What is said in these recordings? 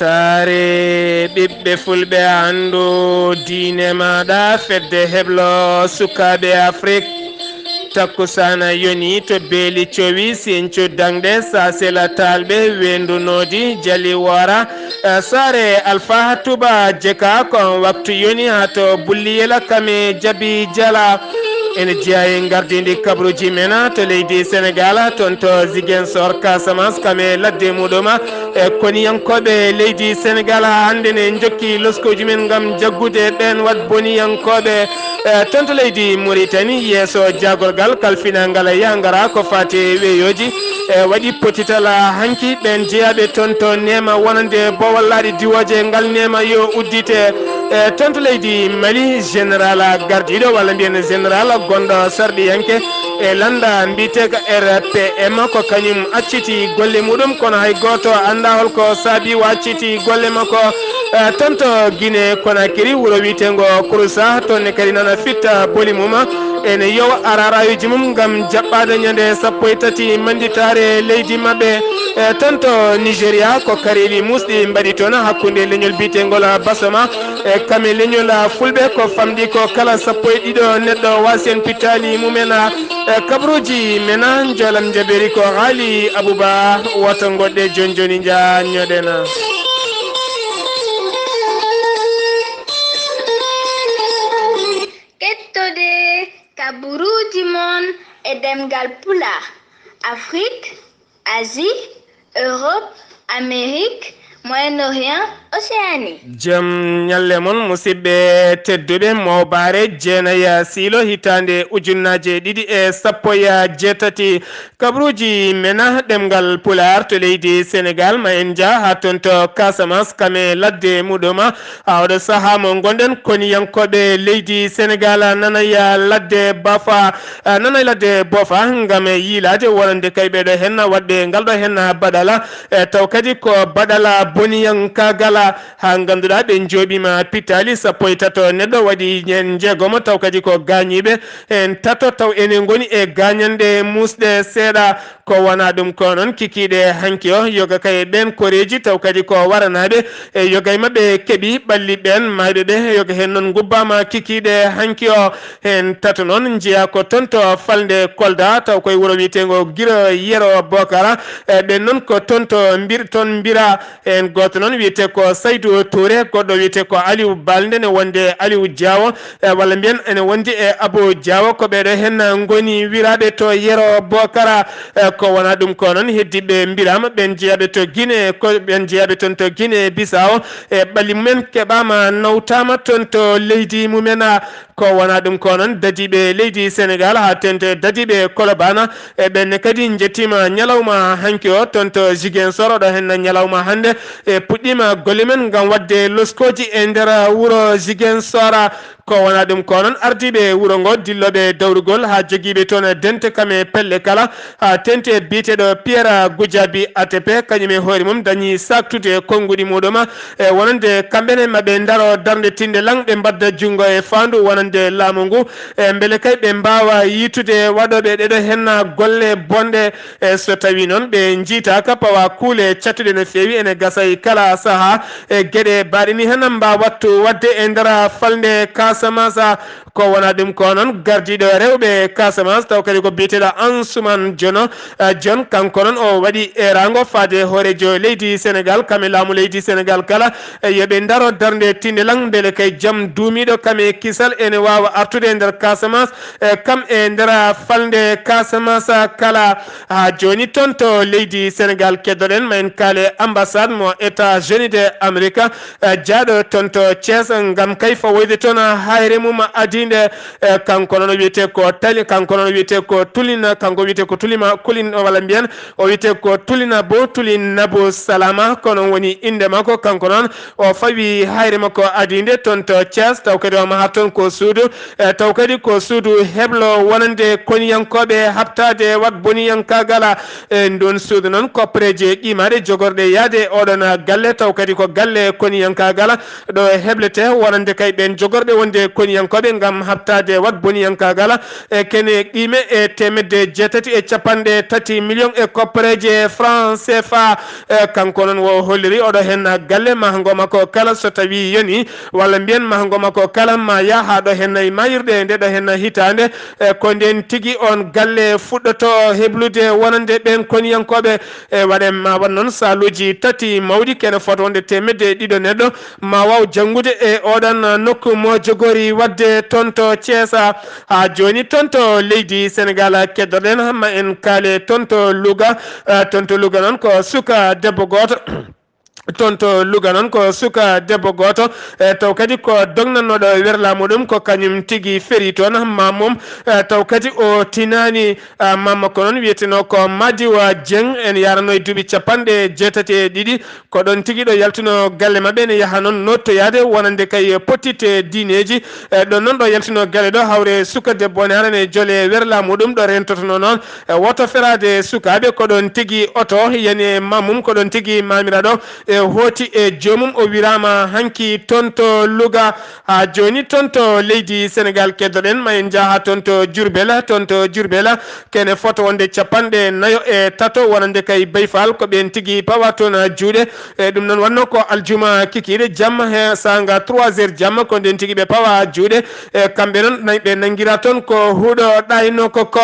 tare ɓiɓɓe fulɓe andu diine maɗa fedde heblo sukaɓe Afrique takkusana yoni to beeli cowi senco dangɗe sasela talɓe wendunodi jali wara sare alpha tuba jeka kon waktu yoni ha to bulliyela kame jabi jala ene jeeya gardidi kabruji mena to leydi Sénégal toon to Ziguinchor Casamance kame ladde muɗuma e koniyankoɓe leydi Sénégal hande ne jokki loskoji men gam jaggude ɓen wat boniyankoɓe toon to leydi Mauritanie yeeso jagorgal kalfinangal yangara ko fati weyoji waɗi potital hanki ɓen jeeyaɓe toon to nema wonande bowallaɗi diwoje ngal nema yo uddite toon to leydi Mali général gardiɗo walla mbiyen général gonɗo sarɗiyanke e landa mbitega RPM ko kañum acciti golle muɗum kono hay goto anda holko saabi o acciti golle makko toon to Guinée Conakry wuuro witengo Kouroussa toon ne kadi nana fitta boli mum ene yowa ararayuji mum gam jaɓɓade ñande 13 manditare leydi mabɓe toon to Nigéria ko kareɗi musɗi mbaɗi toon hakkude leñol bitengol Basoma e kame leñol fulɓe ko famɗi ko kala 12 neɗɗo wasen pittali mumen kabruji mena jolam jaberi ko haali Abouba woto goɗɗe joni joni jañoɗena kettode kaburuji mon e demgal pula Afrique, Asie, Europe, Amérique, Moyen-Orient, Océanie. Jam nyalle mon musidɓe tedduɓe mawbare jeenaya silo hitande ujunnaje ɗiɗi e sappo ya jeetati kabruji mena ɗemgal pular to leydi Sénégal ma en ja ha toon to Casamance kame ladde muɗuma awɗo saaha mo gonɗen koniyankoɓe leydi Sénégal nanaya ladde bafa nanay ladde bofa gam yiilade wonande kayɓeɗo hen wadde ngalɗo hen baɗala taw kadi ko baɗala boniyankagala ha ganduɗa ɓe jooɓima pittali 13 neɗɗo waɗi en jeegomo taw kadi ko gañiɓe en tato taw ene goni e gañande musɗe seeɗa ko wona ɗum ko noon kikiɗe hanki o yoga kay ɓen koreji taw kadi ko waranaɓe e yoga mabɓe keeɓi ɓalli ɓen mayɓe ɓe yoga hen noon gubbama kikiɗe hanki o en tato noon jeeya ko toon to falde Kolda taw koye wuuro wiyetego Guiro Yero Bokara ɓen noon ko toon to toon mbira en goto noon wiyete ko Saydou Touré goɗɗo wiyete ko Aliou Balde ne wonde Aliou Diawo walla mbiyen ene wondi e Abou Diawo ko ɓeɗo hen goni wiraɓe to Yero Bokara ko wona ɗum ko noon heddiɓe mbirama ɓen jeeyaɓe to Guinée ko ɓen jeeyaɓe toon to Guinée Bissau e ɓalli mumen keɓama nawtama toon to leydi mumen ko wona ɗum ko noon dadiɓe leydi Sénégal ha tente dadiɓe Colobane e ɓenne kadi jettima ñalawma hanki o toon to Ziguinchor ɗo hen ñalawma hande e puɗɗima golle men gam wadde loskoji e nder wuuro Ziguinchor ko wona ɗum ko noon ardiɓe wuuro ngo dilloɓe dawrugol ha joguiɓe toon dente kame pelle kala ha tente biteɗo Pierre Goudiaby ATP kañum e hoore mum dañi saktude konnguɗi muɗum e wonande kamɓene maɓe daro darde tinde lang ɓe mbadda junggo e fandu wonande laamu ngu e beele kay ɓe mbawa yitude waɗoɓe ɗeɗo hen golle bonɗe e so tawi noon ɓe jiitaka pawa kuule cattuɗe no fewi ene gasay kala saaha e gueɗe baɗini hen mba wattu wadde e nder falde Casamance ko wona ɗum ko noon gardiɗo rewɓe Casamance taw kadi ko biyeteɗo Ansoumane Dione Dione kanko noon o waɗi erago faade hoorejo leydi Sénégal kame laamu leydi Sénégal kala yoɓe daro darde tinde lang beele kay jaam duumiɗo kame kisal ene wawa artude e nder Casamance kam e nder falde Casamance kala ha joni toon to leydi Sénégal keddoɗen ma en kaale ambassade mo États-Unis d'Amérique jaaɗo toon to Thiès gam kay fawoyde toon hayre mum adinde kanko noon wiyete ko tali kanko noon wiyete ko tulina kanko wiyete ko tulima kulin walla mbiyen o wiyete ko tulina bo tulin Nabou Salama kono woni inde makko kanko noon o fawi hayre makko adinde toon to Thiès taw kadi o maha toon ko suudu taw kadi ko suudu heblo wonande koniyankoɓe habtade wat boniyankagala ndon suudu noon koppareje qimaɗe jogorɗe yaade oɗon galle taw kadi ko galle koniyankagala ɗo heblete wonande kay ɓen jogorɓe wonde wonde koniyankoɓe ngam habtade wat boniyankagala kene qime e temedde jeetati e capanɗe tati million e koppareje franc CFA kanko noon wo holliri oɗo hen galle mahango makko kala so tawi yoni walla mbiyen mahango makko kala ma yaha ɗo hen mayirɗe nde ɗo hen hitande ko nden tigui on galle fuɗɗoto heblude wonande ɓen koniyankoɓe waɗe ma wat noon saluji tati mawɗi kene foto wonde temedde ɗiɗo neɗɗo ma waw janggude e oɗon nokku mo jogori wadde tonto Thiesa ha joni tonto leydi Sénégal keddoɗen ma en kaale tonto Louga noon ko suka debbo goto tonto Louga noon ko suka debbo goto taw kadi ko dognannoɗo werla muɗum ko kañum tigui feri toon mamum taw kadi o tinani mammakko noon wiyeteno ko Madiwa Dieng en yarano e duuɓi capanɗe jeetati e ɗiɗi ko ɗon tigui ɗo yaltuno galle mabɓe ne yaaha noon nottoyade wonande kay potite diineji ɗon noon ɗo yaltuno galle ɗo hawre suka debbo ne harane joole werla muɗum ɗo rentotono noon woto ferade sukaɓe ko ɗon tigui oto yani mamum ko ɗon tigui mamiraɗo hoti e jomum o wirama hanki tonto Louga ha joni tonto leydi Sénégal keddoɗen ma en jaaha tonto Diourbel kene foto wonde capanɗe nayo e tato wonande kay Bayfal ko ɓen tigui pawa toon juuɗe ɗum noon wanno ko aljuma kikiɗe jamma he sanga 3h jamma ko nden tigui ɓe pawa juuɗe kamɓe noon ɓe nanguira toon ko huuɗo ɗayno koko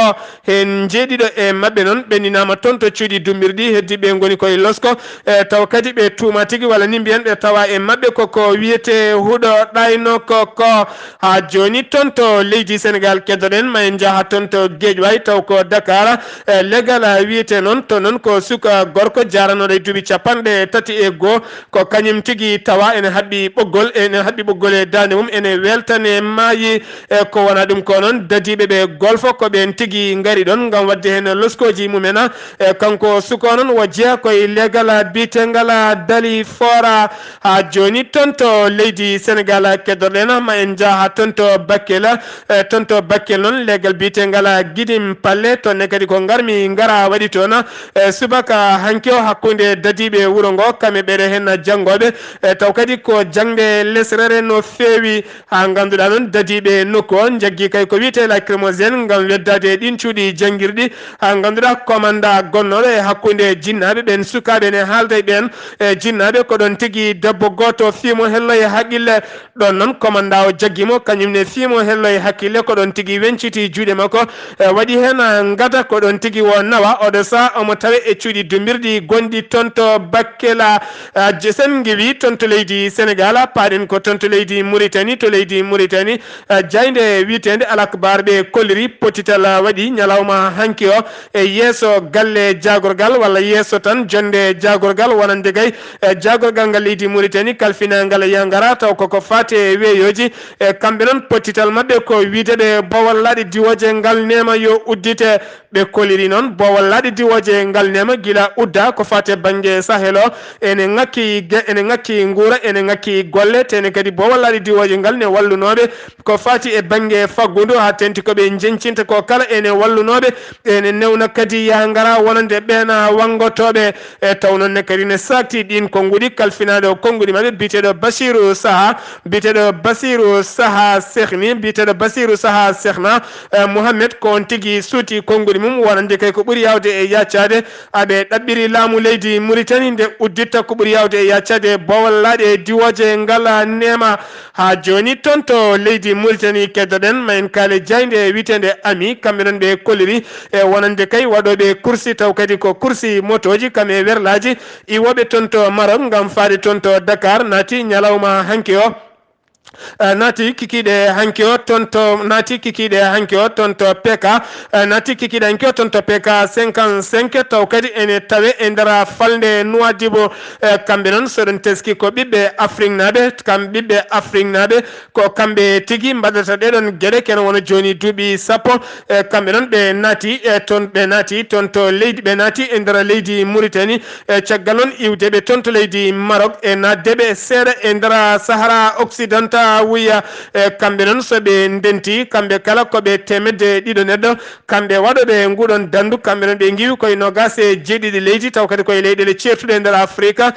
hen jeeɗiɗo e mabɓe noon ɓendinama toon to cuuɗi dumbirɗi heddiɓe goni koye losko taw kadi ɓe tuma tigi walla ni mbiyen ɓe tawa e mabɓe koko wiyete huuɗo ɗayno koko ha joni toon to leydi Sénégal keddoɗen ma en jaaha toon to Guédiawaye taw ko Dakar leggal wiyete noon to noon ko suka gorko jaranoɗo e duuɓi capanɗe tati e goho ko kañum tigui tawa ene haɓɓi ɓoggol e dande mum ene weltane maayi ko wona ɗum ko noon dadiɓe ɓe golfo ko ɓen tigui gaari ɗon gam wadde hen loskoji mumena kanko suka noon wo jeeya koye leggal bitegal dali fora ha joni tonto leydi Sénégal keddoɗen ma en jaaha tonto Bakel noon leggal bitegal Guidim Palle tonne kadi ko garmi gara waɗi toon subaka hanki o hakkude dadiɓe wuuro ngo kamɓe ɓeɗe hen janggoɓe taw kadi ko jangde lesrere no fewi ha ganduɗa noon dadiɓe nokku o jaggui kay ko wiyete lacrymogène gam weddade ɗin cuuɗi jangguirɗi ha ganduɗa commanda gonnoɗo e hakkude jinnaɓe ɓen sukaɓe ne haalda e ɓen jinnaɓe ko ɗon tigui debbo goto fiimo hello e haqqille ɗon noon commanda o jagguimo kañumne fiimo hello e haqqille ko ɗon tigui wenciti juuɗe makko waɗi hen gada ko ɗon tigui wo nawa oɗo sa omo tawe e cuuɗi dumbirɗi gonɗi tonto Bakkela sen guewi tonto leydi Sénégal paɗen ko tonto leydi Mauritanie jayde witede alakbar ɓe kolliri potital waɗi ñalawma hanki o e yeeso galle jagorgal walla yeeso tan jonde jagorgal wonande gay jagorgal ngal leydi Mauritanie kalfinagal yangara taw koko fate weeyoji kamɓe noon pottital mabɓe ko wideɓe bowallaɗe diwoje ngal nema yo uddite ɓe koliri noon bowallaɗe diwoje ngal nema guila udda ko fate banggue Sahel o ene ngakki nguura ene ngakki golle tene kadi bowallaɗe diwoje ngal ne wallunoɓe ko fati e banggue faggudu ha tenti koɓe jencinta ko kala ene wallunoɓe ene newna kadi yangara wonande ɓena wangotoɓe taw noon ne kadi ne sakti ɗin konguɗi kalfinaɗo konguɗi mabɓe biteɗo Basirou Saha Sehni biteɗo Basirou Saha Sehna Mohamed ko on tigui suuti konguɗi mum wonande kay ko ɓuuri yawde e yaccade aɓe ɗaɓɓiri laamu leydi Mauritanie nde udditta ko ɓuuri yawde e yaccade bowallaɗe diwoje ngala nema ha joni toon to leydi Mauritanie keddoɗen ma en kaale jayde witede ami kamɓe noon ɓe kolliri e wonande kay waɗoɓe coursi taw kadi ko coursi motoji kam e werlaji iwoɓe toon to Maroc gam faade toon to Dakar naati ñalawma hanki o naati kikiɗe hanki o tonto PK naati kikiɗe hanki o tonto PK 55 taw kadi ene tawe e ndera falde Nouadhibou kamɓe noon soɗon teski ko ɓiɓɓe Afrique naɓe ko kamɓe tigui mbaɗata ɗeɗon gueɗe kene wona joni duuɓi sappo kamɓe noon ɓe naati tonto leydi ɓe naati e ndera leydi Mauritanie caggal noon iwdeɓe tonto leydi Maroc e naddeɓe seeɗa e ndera Sahara occidental danta wiya kambe non so be ndenti kambe kala ko be temedde dido neddo kambe wado be ngudon dandu kambe non be ngiwi koy no gase jedidi leydi taw kadi koy leydele certude nder Afrika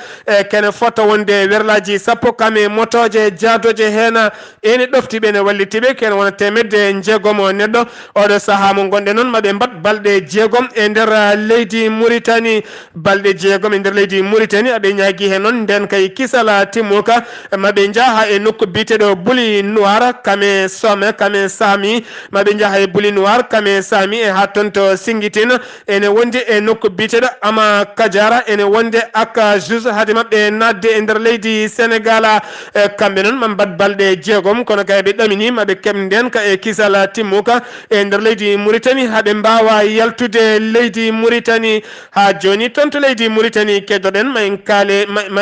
kene foto wonde werlaji sappo kame motoje jaadoje hena ene dofti be ne wallitibe ken wona temedde jeegomo neddo odo saha mo gonde non mabe mbat balde jeegom e nder leydi Mauritanie balde jeegom e nder leydi Mauritanie abe nyaagi hen non den kay kisala timuka mabe njaha e nokku bitedo buli noir kame some kame sami mabe njaha e buli noir kame sami e ha tonto singitina ene wonde e nokku bitedo ama kajara ene wonde aka jus hade mabbe nadde e nder leydi Senegal kambe non man bad balde jeegom kono kay be damini mabe kemden ka e kisala timuka e nder leydi Mauritanie habe mbawa yaltude leydi Mauritanie ha joni tonto leydi Mauritanie kedoden ma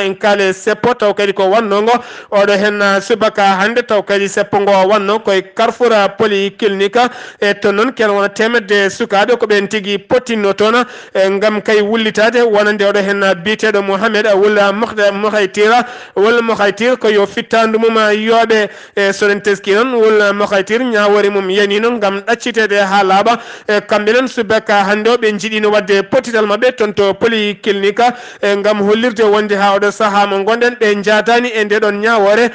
en kale seppo taw kadi ko wannongo odo hen subaka hande taw kadi seppo ngo wanno koy Carrefour polyclinique e to non ken wona temedde sukabe ko ben tigi pottinno tona ngam kay wullitade wonande odo hen bitedo Mohamed wala Mokhaytira ko yo fittandu mum yobe soden teski non wala Mokhaytira nyaawori mum yani non ngam daccitede ha laba kambe non subaka hande be jidino wadde pottital mabbe tonto polyclinique ngam hollirde wonde ha odo saha mo gonden be jatani e ndedon nyaawore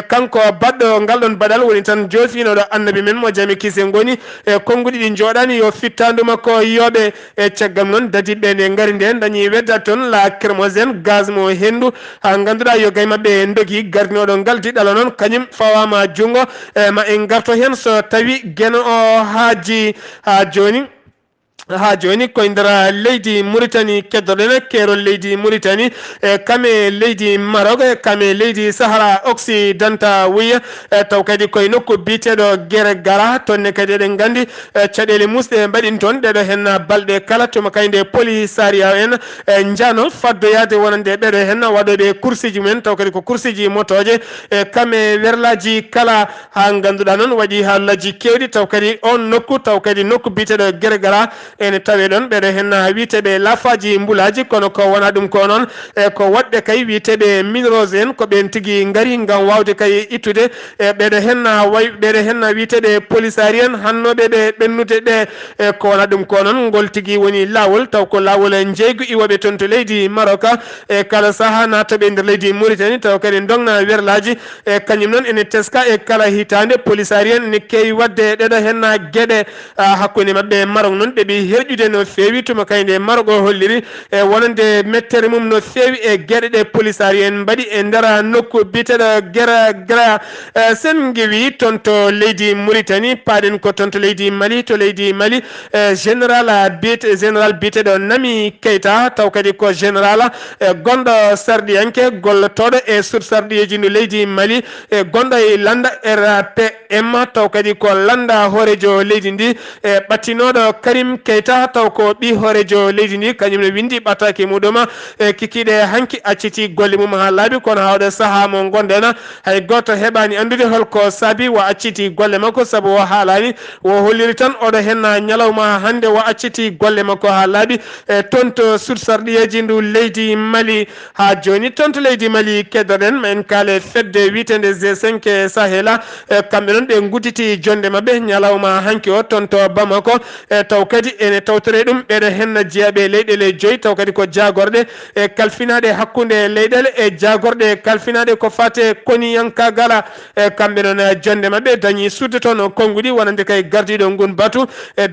kanko baddo ngaldon badal woni tan jofino do annabi men mo jami kise ngoni kongudi di jodani yo fittandu makko yobe ciagam non dadi be ne ngari den dañi wedda ton la kermosen gaz mo hendu ha ganduda yo gay mabbe ndogi gardino do ngaldi dalo non kanyum fawama jungo ma en garto hen so tawi geno o haji ha joni ko indara leydi Mauritanie keddodene kero leydi Mauritanie kame leydi Maroc kame leydi Sahara Occidentale wiya taw kadi koy nokku bitedo gere gara tonne kadi den gandi cadele musde badin ton dedo hen balde kala to makande polisaria en njano faddo yade wonande bedo hen wadobe kursiji men taw kadi ko kursiji motoje kame werlaji kala ha ganduda non wadi halaji kewdi taw kadi on nokku taw kadi nokku bitedo gere gara ene tawe don be hen wiitebe lafaji mbulaji kono ko wona dum ko non ko wadde kay wiitebe minerosen ko ben tigi ngari ngam wawde kay itude be hen way be hen wiitebe polisarien hannobe be bennude be ko wona dum ko non ngol tigi woni lawol taw ko lawol jeegu iwobe ton to leydi Maroc kala saha na to be nder leydi Mauritanie taw kadi dongna werlaji kanyum non ene teska e kala hitande polisarien ne kay wadde dedo hen gede hakkunde mabbe Maroc non be bi herjude no fewi to makande Maroc holliri wonande mettere mum no fewi e gede de polisarien badi e ndara nokku biteda gera sen ngewi tonto leydi Mauritanie paden ko tonto leydi Mali to leydi Mali general bitedo Nami Keita taw kadi ko general gondo sardiyanke gollotodo e sur sardieji no leydi Mali gondo e landa RPM taw kadi ko landa horejo leydi ndi battinodo Karim Keita taw ko bi horejo leydi ndi kanyum ne windi batake muduma kikide hanki acciti golle mum ha laabi kono hawde saha mo gondena hay goto hebani andude holko sabi wa acciti golle makko sabu o halani wo holliri tan odo henna nyalawma hande wa acciti golle makko ha laabi tonto sursardieji ndu leydi Mali ha joni tonto leydi Mali kedoden men kale fedde witende G5 Sahela kambe non be nguditi jonde mabbe nyalawma hanki o tonto Bamako taw kadi ene tawtore dum be henna jiabe leydele joy taw kadi ko jagorde kalfinade hakkunde leydele e jagorde kalfinade ko fate koni yanka gala kambe non jonde mabbe dañi sudde ton kongudi wonande kay gardido ngun batu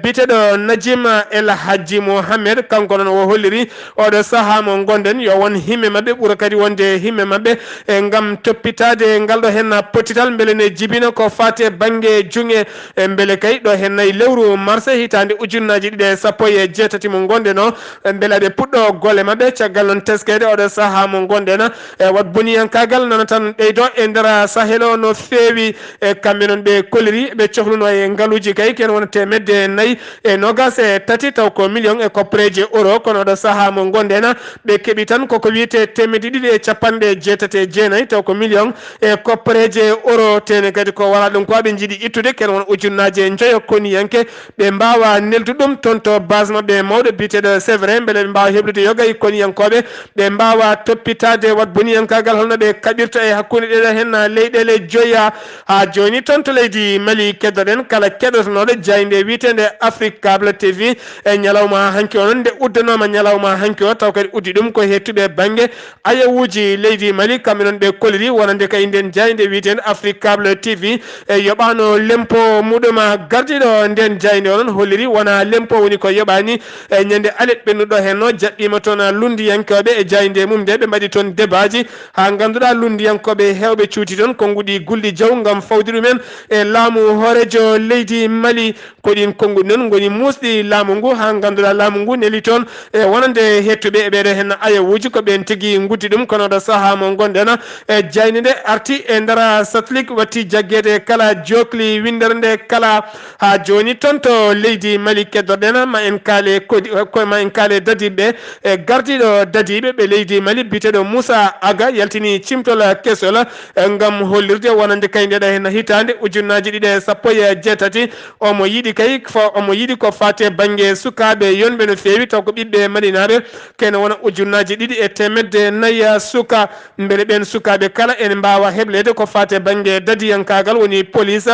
bitedo Najim El Hadji Mohamed kanko non o holliri odo saha mo gonden yo won himme mabbe bura kadi wonde himme mabbe ngam toppitade ngaldo henna potital mbele ne jibina ko fate bange junge mbele kay do henna lewru mars hitande ujunnaji dide sappo e jeetati mo gonde no mbele be puddo gole mabbe ciagal non teskede odo saha mo gonde na wat boniyan kagal non tan beydo e ndara sahelo no fewi kambe non be koliri be cohluno e ngaluji kay ken wonte medde nay e nogas e tati taw ko million e ko preje euro kono do saha mo gonde na be kebi tan ko wiite temedi didi e capande jeetate jeenay taw ko million e ko preje euro tene kadi ko wala dum ko be jidi ittude ken won ujunnaje njoyo koni yanke be mbawa neldudum to tonto base mabɓe mawɗo biteɗo sévrin beele ɓe mbawa heblude yoga e koniyankoɓe ɓe mbawa toppitade wat boniyankagal holno ɓe kaɓirta e hakkude ɗeɗo hen leyɗele joya ha joni toon to leydi Mali keddoɗen kala keɗotonoɗo jayde wiitede Afrique Cable TV e ñalawma hanki o noon nde uddanoma ñalawma hanki o taw kadi uddi ɗum ko hettuɓe banggue ayawuji leydi Mali kamɓe noon ɓe koliri wonande kay nden jayde wiitede Afrique Cable TV e yoɓano lempo muɗuma gardiɗo nden jayde o noon holliri wona lempo woni ko yoɓani e ñande alet ɓennuɗo henno jaɓɓima toon lundiyankoɓe e jayde mum nde ɓe mbaɗi toon débaji ha ganduɗa lundiyankoɓe hewɓe cuuti toon konngudi gulɗi jaw gam fawde ɗumen e laamu hoorejo leydi Mali koɗin konngudi noon goni musɗi laamu ngu ha ganduɗa laamu ngu neli toon e wonande hettuɓe e ɓeɗo hen ayawuji ko ɓen tigui guddi ɗum kono ɗo saaha mo gonɗen e jayde nde arti e ndara satellite watti jagguede kala jokli windere nde kala ha joni toon to leydi Mali keddoɗen ma en kaale ma en kaale dadiɓe e gardiɗo dadiɓe ɓe leydi Mali biteɗo Moussa Aga yaltini cimtol kesol gam hollirde wonande kay ndeɗa hen hitande ujunnaji ɗiɗi e sappo e jeetati omo yiiɗi kay omo yiiɗi ko fate banggue sukaɓe yonɓe no fewi taw ko ɓiɓɓe madinaɓe kene wona ujunnaji ɗiɗi e temedde nayyi suka beele ɓen sukaɓe kala ene mbawa heblede ko fate banggue dadiyankagal woni police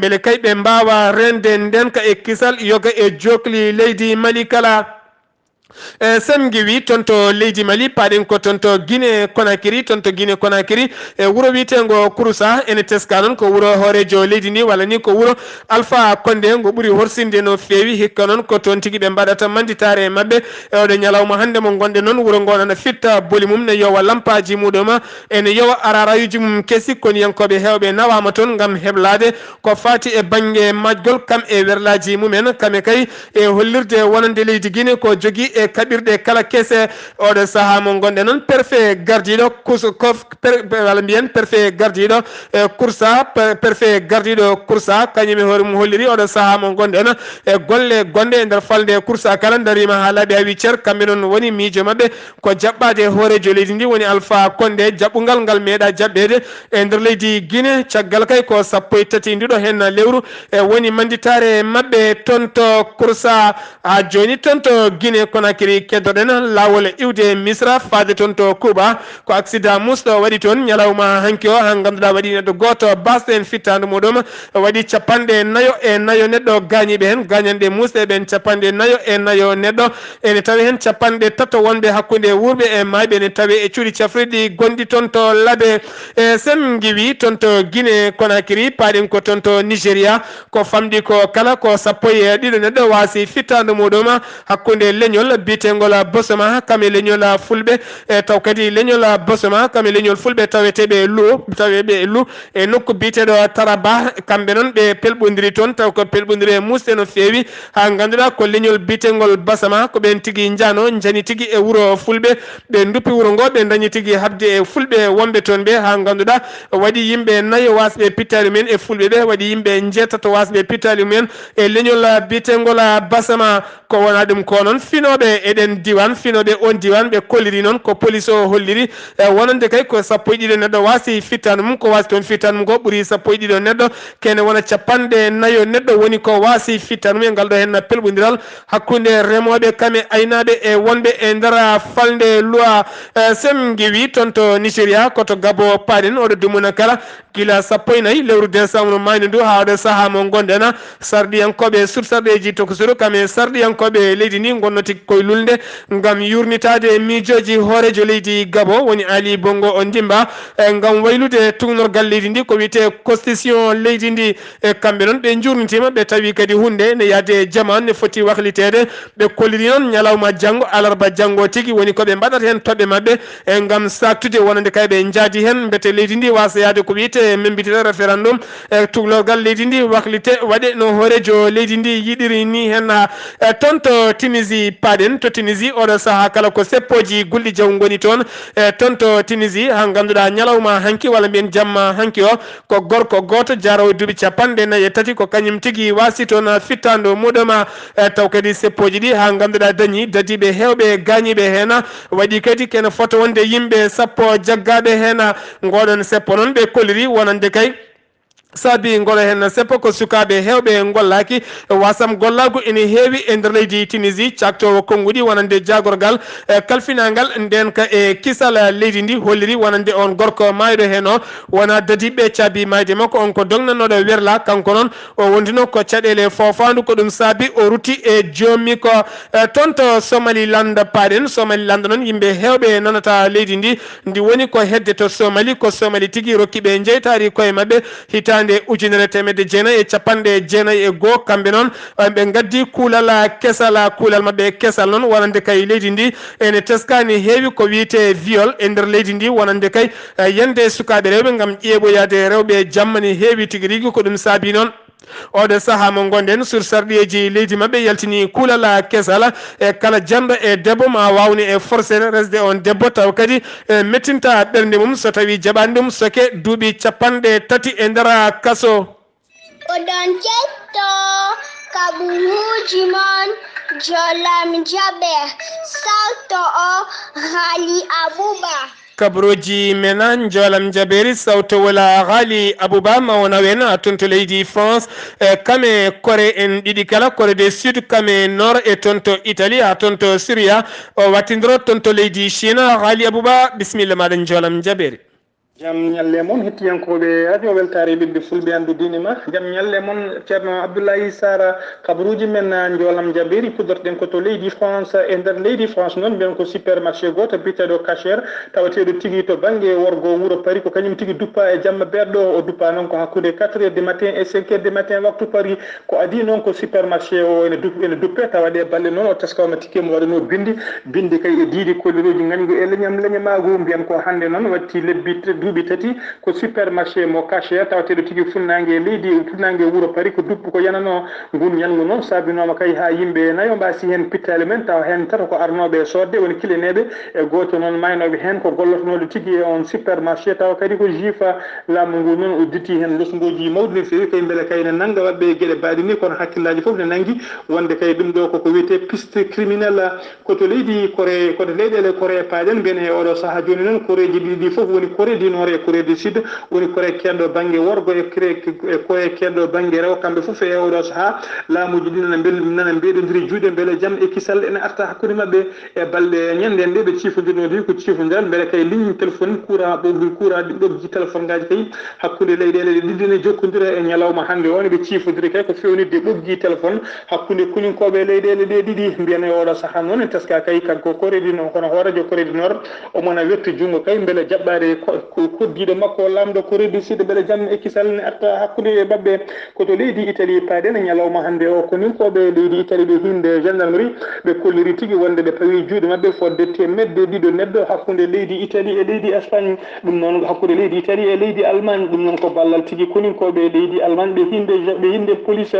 beele kay ɓe mbawa rende ndenka e kisal yoga e jokli leydi Mali kala semgiwi tonto leydi Mali paɗen ko tonto Guinée Conakry tonto Guinée Conakry e wuro witengo Kouroussa ene teska noon ko wuro hoorejo leydi ndi walla ni ko wuro Alpha Condé ngo ɓuuri horsinde no fewi hikka noon ko toon tigui ɓe mbaɗata manditare mabɓe e oɗo ñalawma hande mo gonɗe noon wuro ngo nana fitta boli mum ne yowa lampaji muɗum ene yowa ararayuji mum keesi koniyankoɓe hewɓe nawama toon gam heblade ko fati e banggue majgol kam e werlaji mumen kame kay e hollirde wonande leydi Guinée ko jogui e kaɓirɗe kala keese oɗo saaha mo gonɗe noon préfet gardiɗo walla mbiyen préfet gardiɗo e Kouroussa préfet gardiɗo Kouroussa kañum e hoore mum holliri oɗo saaha mo gonɗen e golle gonɗe e nder falde Kouroussa kala darima ha laaɓi ha wi ceer kamɓe noon woni miijo mabɓe ko jaɓɓade hoorejo leydi ndi woni Alpha Condé jaɓɓugal ngal meeɗa jaɓɓede e nder leydi Guinée caggal kay ko sappo e tati ndiɗo hen lewru e woni manditare mabɓe toon to Kouroussa ha joni toon to Guinée Conakry keddoɗen lawol iwde Misra faade toon to Cuba ko accident musɗo waɗi toon ñalawma hanki o ha ganduɗa waɗi neɗɗo goto basɗo en fittande muɗum waɗi capanɗe nayo e nayo neɗɗo gañiɓe hen gañanɗe musɗe ɓen capanɗe nayo e nayo neɗɗo ene tawi hen capanɗe tato wonɓe hakkude wurɓe e mayɓe ene tawi e cuuɗi cafriɗi gonɗi toon to laaɓe e sen giwi toon to Guinée Conakry paɗen ko toon to Nigéria ko famɗi ko kala ko sappo e ɗiɗo neɗɗo wasi fittande muɗum hakkude leñol bitengol bosoma kame leñol fulɓe e taw kadi leñol bosoma kame leñol fulɓe taweteɓe lu e nokku biteɗo Taraba kamɓe noon ɓe pelɓodiri toon taw ko pelɓodiri e musɗe no fewi ha ganduɗa ko leñol bitengol basama ko ɓen tigui jano jani tigui e wuuro fulɓe ɓe duppi wuuro ngo ɓe dañi tigui habde e fulɓe wonɓe toon ɓe ha ganduɗa waɗi yimɓe nayyo wasɓe pittali mumen e fulɓe ɓe waɗi yimɓe jeetato wasɓe pittali mumen e leñol bitengol basama ko wona ɗum ko noon finoɓe eɗen diwan finoɓe on diwan ɓe kolliri noon ko police o holliri wonande kay ko sappo e ɗiɗo neɗɗo wasi fittanu mum ko wasi toon fittanu mum ko ɓuuri sappo e ɗiɗo neɗɗo kene wona capanɗe nayo neɗɗo woni ko wasi fittanu mum e ngal ɗo hen pelɓodiral hakkude remoɓe kame aynaɓe e wonɓe e nder falde loi sem giwi toon to Nigéria koto Gabo paɗen oɗo dumuna kala gila sappo e nayyi lewru décembre mayde ndu ha oɗo saaha mo gonɗen sarɗiyankoɓe sursarɗeji tokosuru kame sarɗiyankoɓe leydi ndi gonnoti koye lulde gam yurnitade miijoji hoorejo leydi Gabo woni Ali Bongo o Ndimba gam waylude tugnorgal leydi ndi ko wiyete constitution leydi ndi e kamɓe noon ɓe jurnitima ɓe tawi kadi hunde ne yaade jaman ne foti wahlitede ɓe kolliri noon ñalawma janggo alarba janggo tigui woni koɓe mbaɗata hen toɓɓe mabɓe e gam saktude wonande kay ɓe jaadi hen beete leydi ndi wasa yaade ko wiyete membitide référendum e tuglorgal leydi ndi wahlite waɗe no hoorejo leydi ndi yiɗiri ni hen toon to Tunisie paɗen to Tunisie oɗo saaha kala ko seppoji gulɗi jaw goni toon e toon to Tunisie ha ganduɗa ñalawma hanki walla mbiyen jamma hanki o ko gorko goto jarawo duuɓi capanɗe nayyi e tati ko kañum tigui wasi toon fittando muɗum taw kadi seppoji ɗi ha ganduɗa dañi dadiɓe hewɓe gañiɓe hen waɗi kadi kene foto wonde yimɓe sappo jaggaɓe hen ngoɗon seppo noon ɓe kolliri wonande kay saabi ngolo hen seppo ko sukaɓe hewɓe gollaki wasam gollago ene heewi e nder leydi Tunisie caktowo konngudi wonande jagorgal kalfinangal nden ka e kisal leydi ndi holliri wonande on gorko mayɗo hen o wona dadiɓe caabi mayde makko on ko dongnanoɗo werla kanko noon o wondino ko caɗele fofandu ko ɗum saabi o rutti e jommi ko toon to Somaliland paɗen Somaliland noon yimɓe hewɓe nanata leydi ndi woni ko hedde to Somali ko Somali tigui rokkiɓe jeytari koye mabɓe hitande ujunere temedde jeenayyi e capanɗe jeenayyi e goho kamɓe noon ɓe gaddi kuulal kesal kuulal mabɓe kesal noon wonande kay leydi ndi ene teskani heewi ko wiyete viol e nder leydi ndi wonande kay yande sukaɓe rewɓe gam ƴeeɓoyade rewɓe jammani heewi tigui rigui ko ɗum saabi noon oɗo saaha mo gonɗen sur sarɗiyeji leydi mabɓe yaltini kuulal kesal e kala janɗo e debbo ma wawni e forcé resde on debbo taw kadi mettinta ɓernde mum so tawi jaɓani ɗum soke duuɓi capanɗe tati e nder kaso. oɗon jetto kaɓuruji mon jolam jaɓe salto o Ghali Abouba. kabroji mena jolam jaberi sawto wala Ghali Abouba ma wona wen tonto leydi France kame kore en ɗiɗi kala kore de sud kame nord e tonto Italie ha tonto Syria o wattidoro tonto leydi Chine. Ghali Abouba bisimilla maɗa jolam jaberi. jam ñalle moon hettiyankoɓe radio weltare ɓiɓɓe fulɓe andu dine ma jam ñalle moon ceerno Abdoulaye Sara kabaruji men jolam jaberi puddorɗen ko to leydi France e nder leydi France noon mbiyen ko supermarché goto biteɗo Cacher tawateɗo tigui to banggue worgo wuuro Paris ko kañum tigui duppa e jamma berɗo o duppa noon ko hakkude 4 heures du matin et 5 heures du matin waktu Paris ko adi noon ko supermarché o ene duppe tawaɗe balle noon o teskawma tikke mo waɗano bindi kay e diidi kolliroji gañgu e leñamagu mbiyen ko hande noon watti lebbi duuɓi tati ko supermarché mo Cacher tawateɗo tigui funnague wuuro Paris ko duppu ko yanano ngun ñalngu noon sabinoma kay ha yimɓe nayo mbasi hen pittale men taw hen tata ko arnoɓe sodde woni kileneɓe e goto noon maynoɓe hen ko gollotonoɗo tigui on supermarché tawa kadi ko jiifa laamu ngu noon udditi hen losgoji mawɗi no fewi kay beele kay ne nangga waɓɓe gueɗe mbaɗi ni kono hakkillaji foof ne nanggui wonde kay ɗum ɗo koko wiyete piste criminel koto leydi Corée koto leyɗele Corée paɗen mbiyen e oɗo saaha joni noon koreji ɗiɗi foof woni Corée du Nord e Corée du Sud woni Corée kedɗo banggue worgo e Corée kedɗo banggue rewo kamɓe foof e oɗo saaha laamuji ɗi nana mbeɗodiri juuɗe beele jaam e kisal ene arta hakkude mabɓe e balɗe ñanden nde ɓe cifodirnodi ko cifodiral beele kay ligne téléphone courant ɓoggi téléphone ngaji kay hakkude leyɗele ɗe ɗiɗi ne jokkodira e ñalawma hande o ne ɓe cifodiri kay ko fewnidde ɓoggi téléphone hakkude kuninkoɓe leyɗele ɗe ɗiɗi mbiyen e oɗo saaha noon en teska kay kanko Corée du Nord kono hooradio Corée du Nord omona wettu junggo kay beele jaɓɓade koddiɗo makko lamɗo Corée du Sud beele jaam e kisal ne arta hakkude mabɓe koto leydi Italie paaɗen ñalawma hande o koninkoɓe leydi Italie ɓe hinde gendarmerie ɓe kolliri tigui wonde ɓe pawi juuɗe mabɓe fodde temedde ɗiɗo neɗɗo hakkude leydi Italie e leydi Espagne ɗum noon hakkude leydi Italie e leydi Allemagne ɗum noon ko ballal tigui koninkoɓe leydi Allemagne ɓe hinde police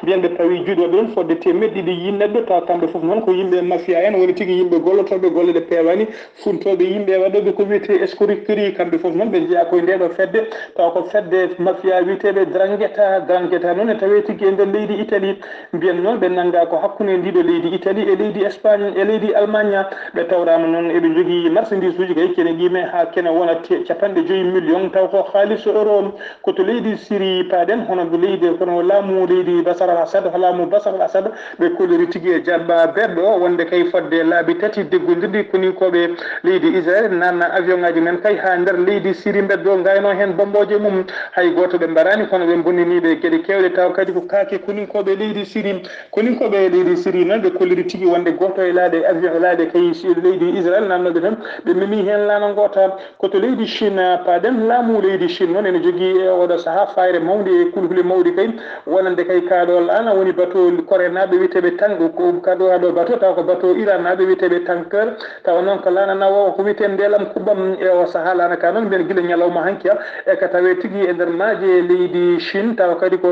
mbiyen ɓe pawi juuɗe mabɓe ɗon fodde temedde ɗiɗi yi neɗɗo taw kamɓe foof noon ko yimɓe mafia en woni tigui yimɓe gollotoɓe golle ɗe pewani funtoɓe yimɓe waɗoɓe ko wiyete escroquerie kamɓe foof noon ɓe jeeya koye ndeɗo fedde taw ko fedde mafia wiyeteɓe drangheta noon e tawi tigui e nder leydi Italie mbiyen noon ɓe nangga ko hakkude ndiɗo leydi Italie e leydi Espagne e leydi Allemagne ɓe tawrama noon eɓe jogui marchandise uji kay kene qime ha kene wona 50 millions taw ko haaliss euro koto leydi Syrie paaɗen hono leydi kono laamu leydi Bachar al-Assad laamu Bachar al-Assad ɓe kolliri tigui e jaɓɓa berɗo wonde kay fodde laabi tati deggodirɗi koninkoɓe leydi Israël nanna avion ngaji men kay ha nder leydi Syrie beddo gayno hen bomboje mum hay goto ɓe mbarani kono ɓe bonniniɓe gueɗe kewɗe taw kadi ko kaake koninkoɓe leydi Syrie koninkoɓe leydi Syrie noon ɓe kolliri tigui wonde goto e laade avion e laade kay leydi Israël nannoɓe tan ɓe memi hen laana gota koto leydi Chine paaɗen laamu leydi Chine noon ene jogui e oɗo saaha fayre mawde e kulhule mawɗi kay wonande kay kaɗo laana woni bateau Corée naɓe wiyeteɓe tango ko kaɗo haɗo bateau taw ko bateau Iran naɓe wiyeteɓe tanker tawa noon ko laana nawo ko wiyete ndelam kuɓam e o saaha laana ka noon mbiyen guila ñalawma hankiya e ka tawe tigui e nder maaje leydi Chine tawa kadi ko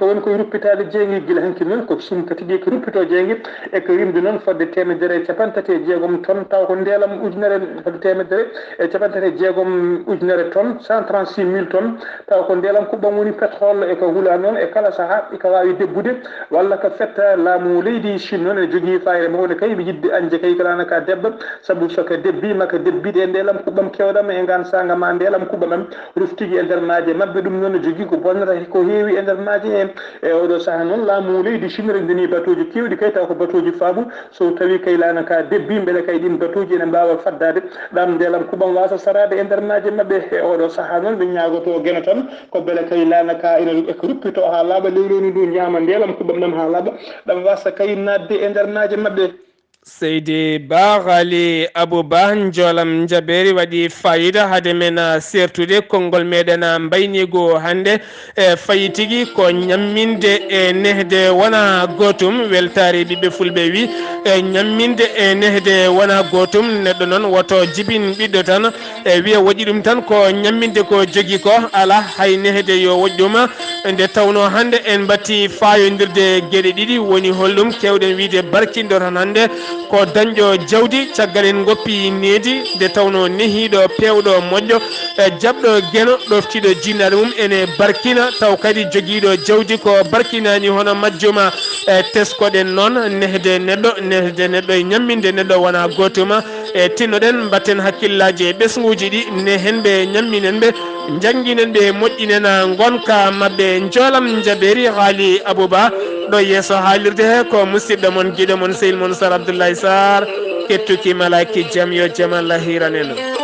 woni koye ruppitade jeegui guila hanki noon ko Chine tigui ko ruppito jeegui e ko rimde noon fodde 136 tonnes taw ko ndeelam ujunere fodde 136 tonnes 136 000 tonnes taw ko ndeelam kuɓɓam woni pétrole e ko huula noon e kala saaha ko wawi debbude walla ko fetta laamu leydi Chine noon ene jogui fayre mawde kay ɓe yidde anje kay ko lana ka debba saabu soko debbima ko debbiɗe e ndeelam kuɓɓam kuɓam kewɗam e ngan sanga ma ndelam kuɓamam ruftigi e nder maaje mabɓe ɗum noon jogui ko bonnata ko heewi e nder maaje en e oɗo saaha noon laamu leydi cimrendini batuji kewɗi kay taw ko batuji faamu so tawi kay lana ka debbi beele kay ɗin batuji ene mbawa faddade ɗam ndelam kuɓam wasa sarade e nder maaje mabɓe e oɗo saaha noon ɓe ñagoto guena tan ko beele kay lana ka ene ko ruppito ha laaɓa lewleni ndu ñaama ndelam kuɓam ɗam ha laaɓa ɗam wasa kay nadde e nder maaje mabɓe seydi bagali abouba jolam jaberi waɗi fayida hade men sertude konngol meɗen mbaynigo hande e fayi tigui ko ñamminde e nehde wona gotum weltare ɓiɓɓe fulɓe wi e ñamminde e nehde wona gotum neɗɗo noon woto jibin ɓiɗɗo tan e wiya woɗɗi ɗum tan ko ñamminde ko jogui ko ala hay nehde yo woɗɗi ɗum nde tawno hande en batti fayodirde gueɗe ɗiɗi woni hollum kewɗen wiide barkindo tan hande ko dañƴo jawdi caggal en goppi needi nde tawno nehiɗo pewɗo moƴƴo e jabɗo gueno ɗoftiɗo jinnaɗe mum ene barkina taw kadi joguiɗo jawdi ko barkinani hono majjuma e teskoɗen noon nehde neɗɗo e ñamminde neɗɗo wona gotuma e tinnoɗen mbatten hakkillaji e ɓesguji ɗi ne hen ɓe ñamminen ɓe jangguinen ɓe moƴƴinen gonka mabɓe jolam jaberi haali abouba ɗo yeeso haalirde he ko musidɗo moon guiɗo moon sehil moon sar Abdoulaye Sarr kettuki malaki jaam yo jaam Allah hiranen